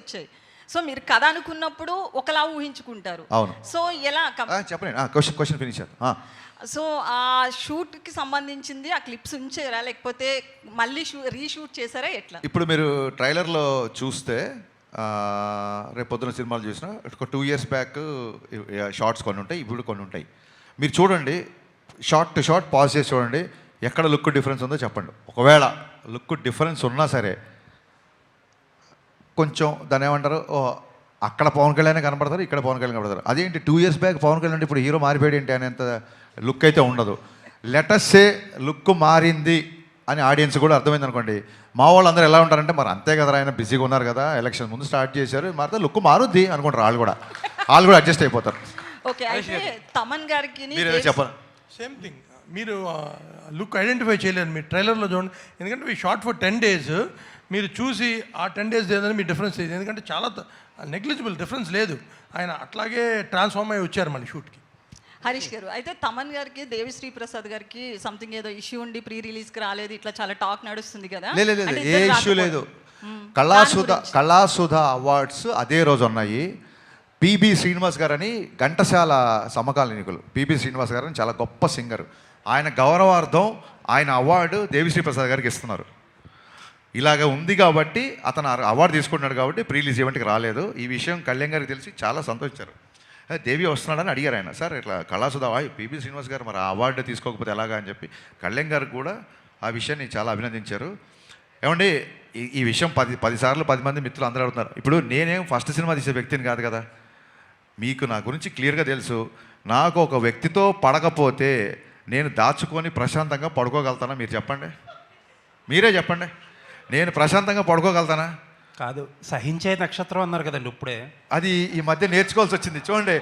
వచ్చాయి. సో మీరు కథ అనుకున్నప్పుడు ఒకలా ఊహించుకుంటారు. అవును. సో ఎలా చెప్పండి క్వశ్చన్ ఫినిష్. సో ఆ షూట్కి సంబంధించింది ఆ క్లిప్స్ ఉంచారా, లేకపోతే మళ్ళీ రీషూట్ చేశారా, ఎట్లా? ఇప్పుడు మీరు ట్రైలర్లో చూస్తే రేపు పొద్దున సినిమాలు చూసినా ఒక 2 years బ్యాక్ షార్ట్స్ కొన్ని ఉంటాయి, ఇప్పుడు కొన్ని ఉంటాయి. మీరు చూడండి, షార్ట్ టు షార్ట్ పాజ్ చేసి చూడండి, ఎక్కడ లుక్ డిఫరెన్స్ ఉందో చెప్పండి. ఒకవేళ లుక్ డిఫరెన్స్ ఉన్నా సరే కొంచెం దాన్ని ఏమంటారు, అక్కడ పవన్ కళ్యాణ్ కనపడతారు, ఇక్కడ పవన్ కళ్యాణ్ కనపడతారు. అదేంటి 2 years బ్యాక్ పవన్ కళ్యాణ్ ఇప్పుడు హీరో మారిపోయాడు ఏంటి అనేంత లుక్ అయితే ఉండదు. లెటస్సే లుక్ మారింది అని ఆడియన్స్ కూడా అర్థమైంది అనుకోండి. మా వాళ్ళు అందరూ ఎలా ఉంటారంటే, మరి అంతే కదా, ఆయన బిజీగా ఉన్నారు కదా, ఎలక్షన్ ముందు స్టార్ట్ చేశారు, మారితే లుక్ మారుద్ది అనుకుంటారు. వాళ్ళు కూడా అడ్జస్ట్ అయిపోతారు. ఓకే, అయితే తమన్ గారికి చెప్పండి. సేమ్ థింగ్, మీరు లుక్ ఐడెంటిఫై చేయలేరు మీరు ట్రైలర్లో చూడండి. ఎందుకంటే మీ షార్ట్ ఫర్ 10 days మీరు చూసి ఆ 10 days ఏదని మీ డిఫరెన్స్ లేదు. ఎందుకంటే చాలా నెగ్లిజిబుల్ డిఫరెన్స్ లేదు. ఆయన అట్లాగే ట్రాన్స్ఫార్మ్ అయ్యి వచ్చారు మళ్ళీ షూట్కి. హరీష్ గారు, అయితే తమన్ గారికి దేవిశ్రీ ప్రసాద్ గారికి సంథింగ్ ఏదో ఇష్యూ ఉండి ప్రీ రిలీజ్కి రాలేదు, ఇట్లా చాలా టాక్ నడుస్తుంది కదా? లేదు, ఏ ఇష్యూ లేదు. కళాసుధ అవార్డ్స్ అదే రోజు ఉన్నాయి. పిబి శ్రీనివాస్ గారు అని ఘంటసాల సమకాలీనికులు, పిబి శ్రీనివాస్ గారు అని చాలా గొప్ప సింగర్. ఆయన గౌరవార్థం ఆయన అవార్డు దేవిశ్రీ ప్రసాద్ గారికి ఇస్తున్నారు. ఇలాగ ఉంది కాబట్టి అతను అవార్డు తీసుకుంటున్నాడు కాబట్టి ప్రీ రిలీజ్ ఈవెంట్కి రాలేదు. ఈ విషయం కళ్యాణ్ గారికి తెలిసి చాలా సంతోషించారు. దేవి వస్తున్నాడని అడిగారు ఆయన. సార్ ఇట్లా కళాసుధ పిబి శ్రీనివాస్ గారు మరి ఆ అవార్డు తీసుకోకపోతే ఎలాగా అని చెప్పి కళ్యాణ్ గారు కూడా ఆ విషయాన్ని చాలా అభినందించారు. ఏమండి, ఈ విషయం 10 సార్లు 10 మంది మిత్రులు అందరూ అడుగుతున్నారు. ఇప్పుడు నేనేం ఫస్ట్ సినిమా తీసే వ్యక్తిని కాదు కదా, మీకు నా గురించి క్లియర్గా తెలుసు. నాకు ఒక వ్యక్తితో పడకపోతే నేను దాచుకొని ప్రశాంతంగా పడుకోగలుగుతానా? మీరు చెప్పండి, మీరే చెప్పండి. నేను ప్రశాంతంగా పడుకోగలుగుతానా? కాదు, సహించే నక్షత్రం అన్నారు కదండి ఇప్పుడే. అది ఈ మధ్య నేర్చుకోవాల్సి వచ్చింది. చూడండి,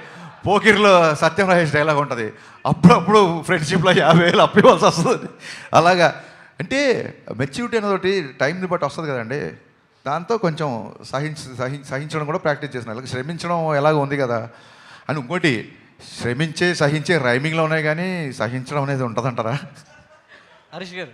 పోకిర్లో సత్యం రాజేష్ డైలాగ్ ఉంటుంది, అప్పుడప్పుడు ఫ్రెండ్షిప్లో 50,000 అప్పివ్వాల్సి వస్తుంది. అలాగా అంటే మెచ్యూరిటీ అనేది టైంని బట్టి వస్తుంది కదండి. దాంతో కొంచెం సహించడం కూడా ప్రాక్టీస్ చేసిన. అలాగే శ్రమించడం ఎలాగ ఉంది కదా అని. ఇంకోటి, సహించే రైమింగ్లో ఉన్నాయి కానీ సహించడం అనేది ఉంటుందంటారా? హరీష్ గారు